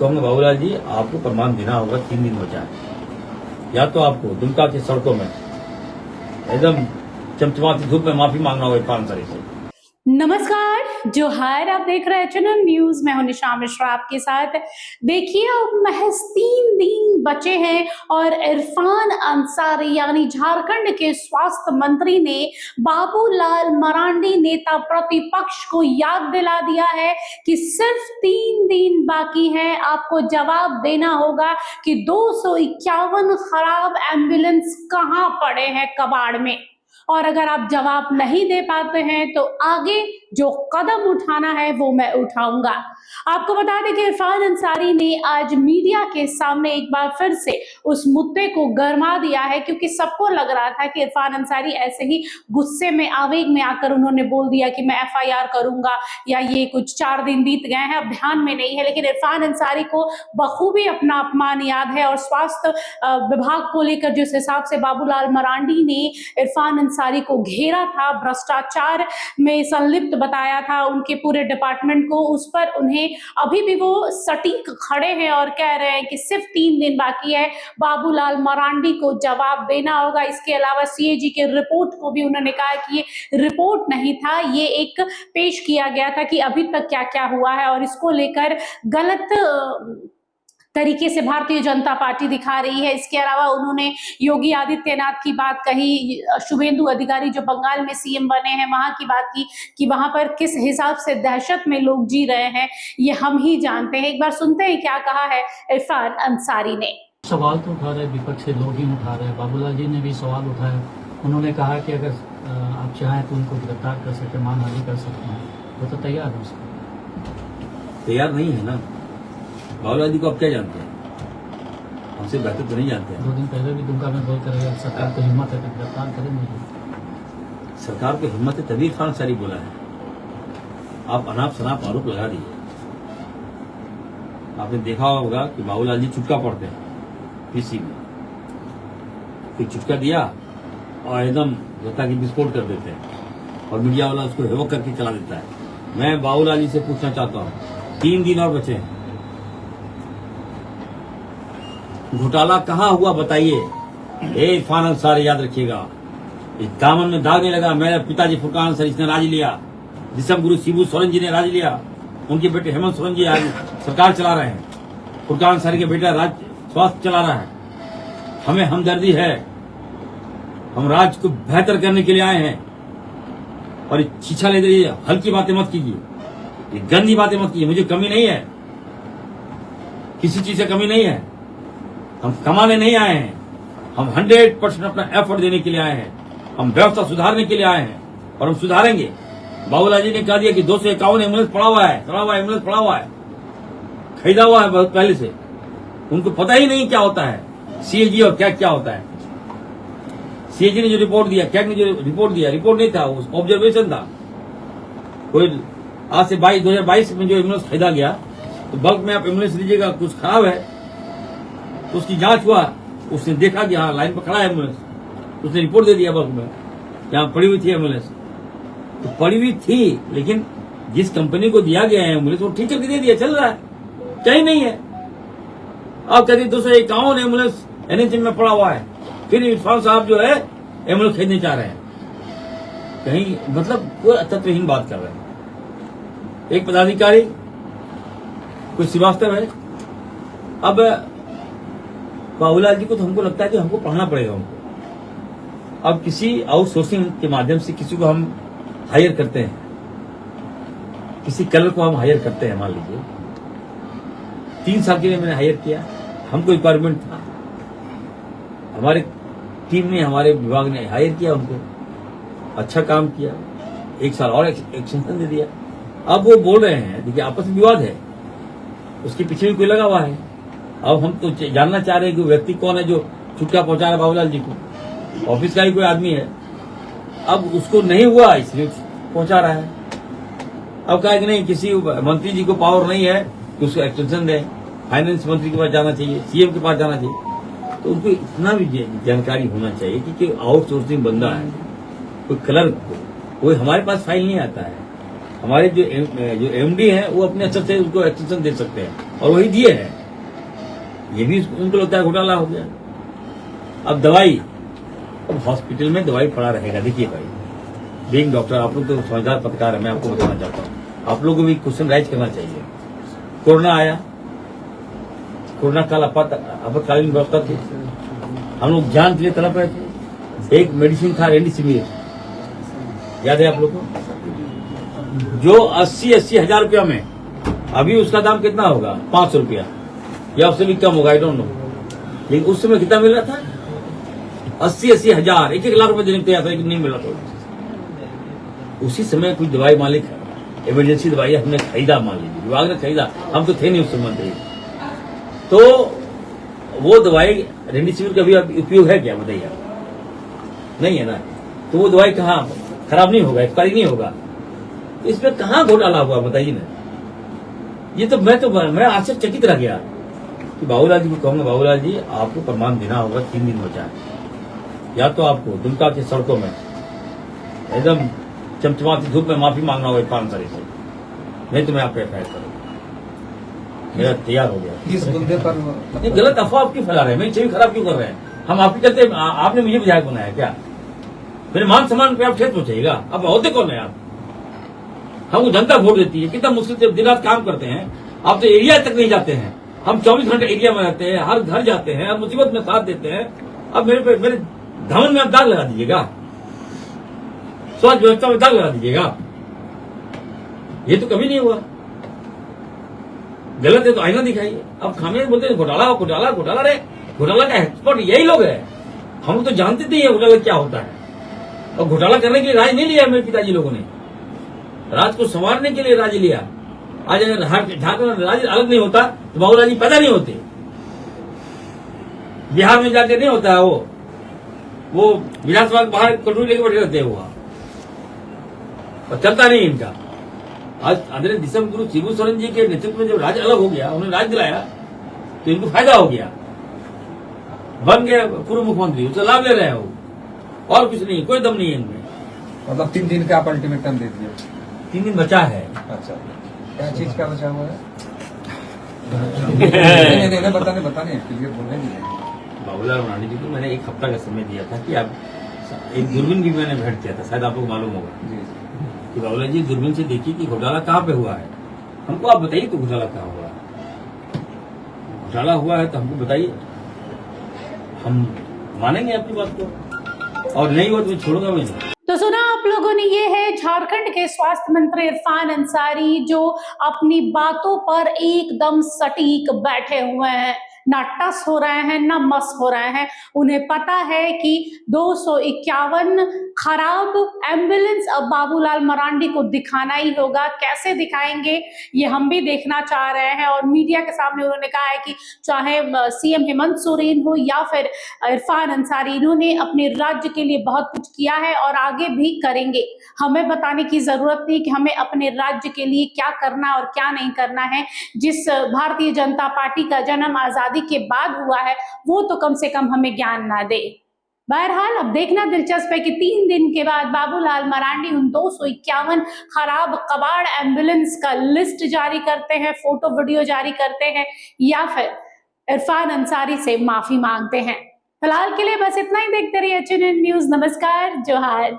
कहूंगा बाबूलाल जी, आपको प्रमाण देना होगा, 3 दिन बचा है। या तो आपको दुमका की सड़कों में एकदम चमचमाती धूप में माफी मांगना होगा इरफान अंसारी से। नमस्कार, जोहार। आप देख रहे हैं चैनल न्यूज। मैं हूं निशा मिश्रा आपके साथ। देखिए, अब महज 3 दिन बचे हैं और इरफान अंसारी यानी झारखंड के स्वास्थ्य मंत्री ने बाबूलाल मरांडी नेता प्रतिपक्ष को याद दिला दिया है कि सिर्फ 3 दिन बाकी हैं। आपको जवाब देना होगा कि 251 खराब एम्बुलेंस कहां पड़े हैं कबाड़ में, और अगर आप जवाब नहीं दे पाते हैं तो आगे जो कदम उठाना है वो मैं उठाऊंगा। आपको बता दें कि इरफान अंसारी ने आज मीडिया के सामने एक बार फिर से उस मुद्दे को गरमा दिया है, क्योंकि सबको लग रहा था कि इरफान अंसारी ऐसे ही गुस्से में आवेग में आकर उन्होंने बोल दिया कि मैं FIR करूंगा, या ये कुछ 4 दिन बीत गए हैं अब ध्यान में नहीं है। लेकिन इरफान अंसारी को बखूबी अपना अपमान याद है, और स्वास्थ्य विभाग को लेकर जिस हिसाब से बाबूलाल मरांडी ने इरफान अंसारी को घेरा था, भ्रष्टाचार में संलिप्त बताया था उनके पूरे डिपार्टमेंट को, उस पर उन्हें अभी भी वो सटीक खड़े हैं और कह रहे हैं कि सिर्फ 3 दिन बाकी है, बाबूलाल मरांडी को जवाब देना होगा। इसके अलावा CAG के रिपोर्ट को भी उन्होंने कहा कि ये रिपोर्ट नहीं था, ये एक पेश किया गया था कि अभी तक क्या क्या हुआ है, और इसको लेकर गलत तरीके से भारतीय जनता पार्टी दिखा रही है। इसके अलावा उन्होंने योगी आदित्यनाथ की बात कही, शुभेंदु अधिकारी जो बंगाल में CM बने हैं वहां की बात की कि वहां पर किस हिसाब से दहशत में लोग जी रहे हैं, ये हम ही जानते हैं। एक बार सुनते हैं क्या कहा है इरफान अंसारी ने। सवाल तो उठा रहे विपक्ष से लोग ही उठा रहे हैं, बाबूलाल जी ने भी सवाल उठाया। उन्होंने कहा कि अगर आप चाहें तो उनको गिरफ्तार कर सकते, मानहानि कर सकते हैं, वो तो तैयार है उसको। तैयार नहीं है ना। बाबूलाल जी को आप क्या जानते हैं? हमसे बेहतर तो नहीं जानते हैं। 2 दिन पहले भी दुमका में बोल कर सरकार को हिम्मत है तो गिरफ्तार करेंगे। सरकार को हिम्मत है तभी इरफान अंसारी बोला है। आप अनाप शनाप आरोप लगा दिए। आपने देखा होगा कि बाबूलाल जी चुटका पढ़ते हैं PC में, फिर चुटका दिया और एकदम जनता की विस्फोट कर देते हैं, और मीडिया वाला उसको हेवक करके चला देता है। मैं बाबूलाल जी से पूछना चाहता हूँ, 3 दिन और बचे हैं, घोटाला कहाँ हुआ बताइए। इरफान अंसारी याद रखिएगा, इस दामन में दाग नहीं लगा। मेरे पिताजी फुरकान अंसारी ने राज लिया, जिसम गुरु शिबू सोरेन जी ने राज लिया, उनके बेटे हेमंत सोरेन जी आज सरकार चला रहे हैं, फुरकान अंसारी के बेटा राज स्वास्थ्य चला रहा है। हमें हमदर्दी है, हम राज्य को बेहतर करने के लिए आए हैं, और छीछा ले दीजिए, हल्की बातें मत कीजिए, ये गंदी बातें मत कीजिए। मुझे कमी नहीं है, किसी चीज से कमी नहीं है। हम कमाने नहीं आए हैं, हम 100% अपना एफर्ट देने के लिए आए हैं, हम व्यवस्था सुधारने के लिए आए हैं, और हम सुधारेंगे। बाबूलाल जी ने कहा दिया कि 251 एम्बुलेंस पड़ा हुआ है, एम्बुलेंस पड़ा हुआ है, खरीदा हुआ है बहुत पहले से। उनको पता ही नहीं क्या होता है CAG और क्या होता है। CAG ने जो रिपोर्ट दिया, कैग ने जो रिपोर्ट दिया, रिपोर्ट नहीं था, वो ऑब्जर्वेशन था। कोई आज से 2022 में जो एम्बुलेंस खरीदा गया, तो बल्क में आप एम्बुलेंस लीजिएगा, कुछ खराब है तो उसकी जांच हुआ, उसने देखा कि हाँ लाइन पर खड़ा है एम्बुलेंस, उसने रिपोर्ट दे दिया बल्क में, यहाँ पड़ी हुई थी एम्बुलेंस। तो पड़ी हुई थी, लेकिन जिस कंपनी को दिया गया है एम्बुलेंस वो ठीक करके दे दिया, चल रहा है, कहीं नहीं है। अब कहते 251 एम्बुलेंस NH में पड़ा हुआ है, फिर इरफान साहब जो है एम्बुलेंस खरीदने चाह रहे हैं। कहीं मतलब कोई तत्वहीन बात कर रहे हैं। एक पदाधिकारी कोई श्रीवास्तव है। अब बाबूलाल जी को तो हमको लगता है कि हमको पढ़ना पड़ेगा उनको। अब किसी आउटसोर्सिंग के माध्यम से किसी को हम हायर करते हैं, किसी कलर को हम हायर करते हैं, मान लीजिए 3 साल के लिए मैंने हायर किया, हमको रिक्वायरमेंट था, हमारे टीम ने, हमारे विभाग ने हायर किया उनको, अच्छा काम किया, 1 साल और एक्सटेंशन दे दिया। अब वो बोल रहे हैं, देखिए आपस में विवाद है, उसके पीछे भी कोई लगा हुआ है। अब हम तो जानना चाह रहे हैं कि व्यक्ति कौन है जो छुटका पहुंचा रहा है बाबूलाल जी को। ऑफिस का ही कोई आदमी है, अब उसको नहीं हुआ इसलिए पहुंचा रहा है। अब कहा कि नहीं, किसी मंत्री जी को पावर नहीं है कि उसको एक्सटेंशन दें, फाइनेंस मंत्री के पास जाना चाहिए, CM के पास जाना चाहिए। तो उनको इतना भी जानकारी होना चाहिए कि आउटसोर्सिंग बंदा है, कोई क्लर्क, कोई हमारे पास फाइल नहीं आता है। हमारे जो MD है वो अपने अच्छे से उसको एक्सटेंशन दे सकते हैं, और वही दिए हैं। ये भी उनको लगता है घोटाला हो गया। अब दवाई, अब हॉस्पिटल में दवाई पड़ा रहेगा। देखिए भाई, बीइंग डॉक्टर, आप लोग तो समझदार पत्रकार है, मैं आपको बताना चाहता हूँ, आप लोगों को भी क्वेश्चन राइज करना चाहिए। कोरोना आया, कोरोना काल आपातकालीन व्यवस्था थी, हम लोग जान के लिए तड़प रहे थे। एक मेडिसिन था रेमडेसिविर, याद है आप लोग को, जो 80 हजार रुपया में, अभी उसका दाम कितना होगा, 500 रुपया या उससे भी कम होगा, आई डोंट नो। लेकिन उस समय कितना मिल रहा था, 80 हजार, 1 लाख रुपए देने को तैयार था, लेकिन नहीं मिल रहा था। उसी समय कुछ दवाई मालिक इमरजेंसी दवाई हमने खरीदा, मान लीजिए विभाग ने खरीदा, हम तो थे नहीं उस समय मंत्री, तो वो दवाई रेमडेसिविर का भी उपयोग है क्या, बताइए आप? नहीं है ना। तो वो दवाई कहाँ खराब नहीं होगा, एक्सपायरी नहीं होगा, तो इसमें कहाँ घोटाला हुआ, बताइए ना। ये तो मैं आश्चर्यचकित रह गया कि बाबूलाल जी को कहूंगा, बाबूलाल जी आपको प्रमाण देना होगा, 3 दिन बचा है, या तो आपको दुमका की सड़कों में एकदम चमचमाती धूप में माफी मांगना होगा इरफान अंसारी से, नहीं तो मैं आप पे एफ आई आर करूंगा। मेरा तैयार हो गया। इस मुद्दे पर ये गलत अफवाह आप क्यों फैला रहे हैं, मेरी छवि खराब क्यों कर रहे हैं? हम आपके चलते, आपने मुझे विधायक बनाया क्या? मेरे मान सम्मान पे आप ठेस पहुंचाइएगा? अब होते कौन है आप? हमको जनता वोट देती है, कितना मुश्किल से दिन रात काम करते हैं, आप तो एरिया तक नहीं जाते हैं। हम 24 घंटे एरिया में रहते हैं, हर घर जाते हैं, हर मुसीबत में साथ देते हैं। अब मेरे धमन में आप दाग लगा दीजिएगा, स्वास्थ्य व्यवस्था में दाग लगा दीजिएगा, ये तो कभी नहीं हुआ। गलत है तो आईना दिखाइए। अब खामियां बोलते हैं घोटाला घोटाला घोटाला, रे घोटाला का एक्सपर्ट यही लोग हैं। हम लोग तो जानते नहीं है घोटाला क्या होता है, और घोटाला करने के लिए राज नहीं लिया मेरे पिताजी लोगों ने, राज को संवारने के लिए राज लिया। आज अगर झारखंड में राज अलग नहीं होता तो बाबूलाल जी पैदा नहीं होते। बिहार में जाके नहीं होता है, वो विधानसभा के बाहर कटोरी लेके बैठे रहते हैं, वो और चलता नहीं इनका। आज आदरणीय दिसम गुरु शिबू सोरेन जी के नेतृत्व में जब राज्य अलग हो गया, उन्होंने राज दिलाया, तो इनको फायदा हो गया, बन गए पूर्व मुख्यमंत्री, उससे लाभ ले रहे हैं वो, और कुछ नहीं, कोई दम नहीं है इनमें। मतलब 3 दिन का आप अल्टीमेटम दे दिए। 3 दिन बचा है। अच्छा, क्या चीज का बचा हुआ है? नहीं, बताने क्लियर बोलने नहीं। बाबूलाल मरांडी जी को मैंने 1 हफ्ता का समय दिया था कि आप, एक दूरबीन की मैंने भेंट किया था, शायद आपको मालूम होगा जी, कि बाबूलाल जी दूरबीन से देखिए कि घोटाला कहाँ पे हुआ है, हमको आप बताइए तो घोटाला कहाँ हुआ है। घोटाला हुआ है तो हमको बताइए, हम मानेंगे अपनी बात को, और नहीं हुआ तो मैं छोड़ूंगा भी नहीं। तो सुना आप लोगों ने, ये है झारखंड के स्वास्थ्य मंत्री इरफान अंसारी, जो अपनी बातों पर एकदम सटीक बैठे हुए हैं, ना टस हो रहे हैं ना मस हो रहे हैं। उन्हें पता है कि 251 खराब एम्बुलेंस अब बाबूलाल मरांडी को दिखाना ही होगा। कैसे दिखाएंगे ये हम भी देखना चाह रहे हैं, और मीडिया के सामने उन्होंने कहा है कि चाहे सीएम हेमंत सोरेन हो या फिर इरफान अंसारी, इन्होंने अपने राज्य के लिए बहुत कुछ किया है और आगे भी करेंगे। हमें बताने की जरूरत नहीं कि हमें अपने राज्य के लिए क्या करना और क्या नहीं करना है। जिस भारतीय जनता पार्टी का जन्म आजादी के बाद हुआ है, वो तो कम से कम हमें ज्ञान ना दे। बहरहाल अब देखना दिलचस्प है कि 3 दिन के बाद बाबूलाल मरांडी उन 251 खराब कबाड़ एम्बुलेंस का लिस्ट जारी करते हैं, फोटो वीडियो जारी करते हैं, या फिर इरफान अंसारी से माफी मांगते हैं। फिलहाल के लिए बस इतना ही। देखते रहिए HNN न्यूज। नमस्कार, जोहार।